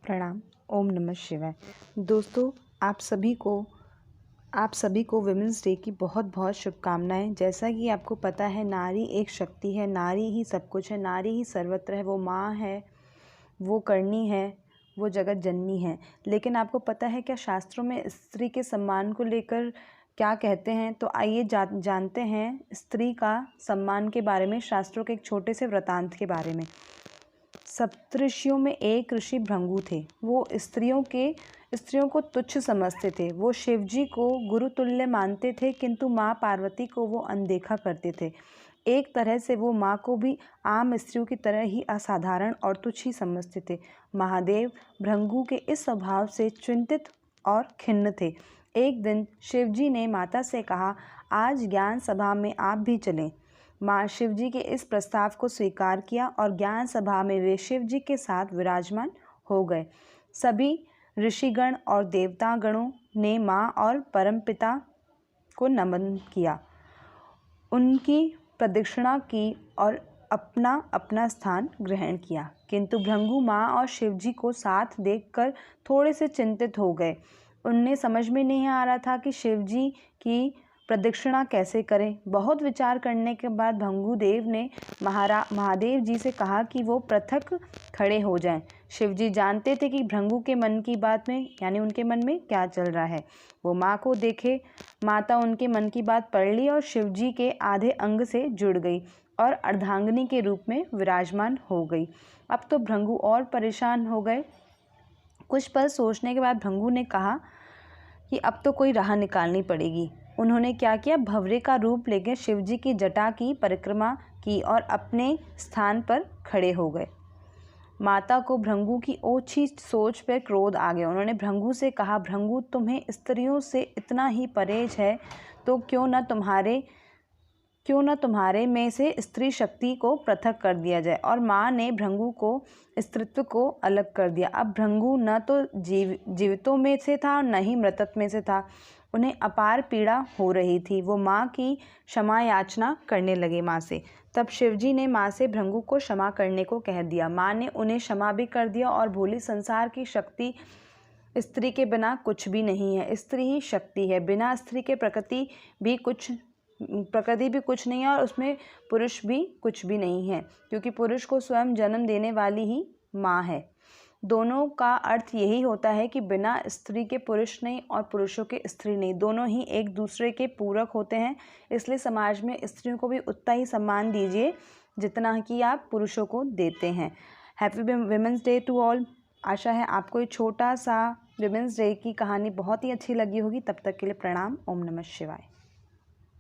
प्रणाम। ओम नमः शिवाय। दोस्तों, आप सभी को विमेंस डे की बहुत बहुत शुभकामनाएं। जैसा कि आपको पता है, नारी एक शक्ति है, नारी ही सब कुछ है, नारी ही सर्वत्र है। वो माँ है, वो करनी है, वो जगत जननी है। लेकिन आपको पता है क्या शास्त्रों में स्त्री के सम्मान को लेकर क्या कहते हैं? तो आइए जानते हैं स्त्री का सम्मान के बारे में, शास्त्रों के एक छोटे से वृतांत के बारे में। सप्तऋषियों में एक ऋषि भृंगु थे। वो स्त्रियों को तुच्छ समझते थे। वो शिवजी को गुरु तुल्य मानते थे, किंतु माँ पार्वती को वो अनदेखा करते थे। एक तरह से वो माँ को भी आम स्त्रियों की तरह ही असाधारण और तुच्छ ही समझते थे। महादेव भृंगु के इस स्वभाव से चिंतित और खिन्न थे। एक दिन शिवजी ने माता से कहा, आज ज्ञान सभा में आप भी चलें। माँ शिवजी के इस प्रस्ताव को स्वीकार किया और ज्ञान सभा में वे शिवजी के साथ विराजमान हो गए। सभी ऋषिगण और देवतागणों ने माँ और परमपिता को नमन किया, उनकी प्रदक्षिणा की और अपना अपना स्थान ग्रहण किया। किंतु भृंगु माँ और शिवजी को साथ देखकर थोड़े से चिंतित हो गए। उन्हें समझ में नहीं आ रहा था कि शिवजी की प्रदक्षिणा कैसे करें। बहुत विचार करने के बाद भृंगुदेव ने महादेव जी से कहा कि वो पृथक खड़े हो जाएं। शिवजी जानते थे कि भृंगु के मन की बात में, यानी उनके मन में क्या चल रहा है। वो माँ को देखे, माता उनके मन की बात पढ़ ली और शिवजी के आधे अंग से जुड़ गई और अर्धांगिनी के रूप में विराजमान हो गई। अब तो भृंगु और परेशान हो गए। कुछ पल सोचने के बाद भृंगु ने कहा कि अब तो कोई राह निकालनी पड़ेगी। उन्होंने क्या किया, भंवरे का रूप लेकर शिवजी की जटा की परिक्रमा की और अपने स्थान पर खड़े हो गए। माता को भृंगु की ओछी सोच पर क्रोध आ गया। उन्होंने भृंगु से कहा, भृंगु, तुम्हें स्त्रियों से इतना ही परहेज है तो क्यों न तुम्हारे में से स्त्री शक्ति को पृथक कर दिया जाए। और माँ ने भृंगु को स्त्रीत्व को अलग कर दिया। अब भृंगु न तो जीवितों में से था, न ही मृतक में से था। उन्हें अपार पीड़ा हो रही थी। वो माँ की क्षमा याचना करने लगे माँ से। तब शिवजी ने माँ से भृंगु को क्षमा करने को कह दिया। माँ ने उन्हें क्षमा भी कर दिया और बोली, संसार की शक्ति स्त्री के बिना कुछ भी नहीं है। स्त्री ही शक्ति है। बिना स्त्री के प्रकृति भी कुछ नहीं है और उसमें पुरुष भी कुछ भी नहीं है, क्योंकि पुरुष को स्वयं जन्म देने वाली ही माँ है। दोनों का अर्थ यही होता है कि बिना स्त्री के पुरुष नहीं और पुरुषों के स्त्री नहीं, दोनों ही एक दूसरे के पूरक होते हैं। इसलिए समाज में स्त्रियों को भी उतना ही सम्मान दीजिए जितना कि आप पुरुषों को देते हैं। Happy women's day to all. आशा है आपको ये छोटा सा विमेंस डे की कहानी बहुत ही अच्छी लगी होगी। तब तक के लिए प्रणाम। ओम नमः शिवाय।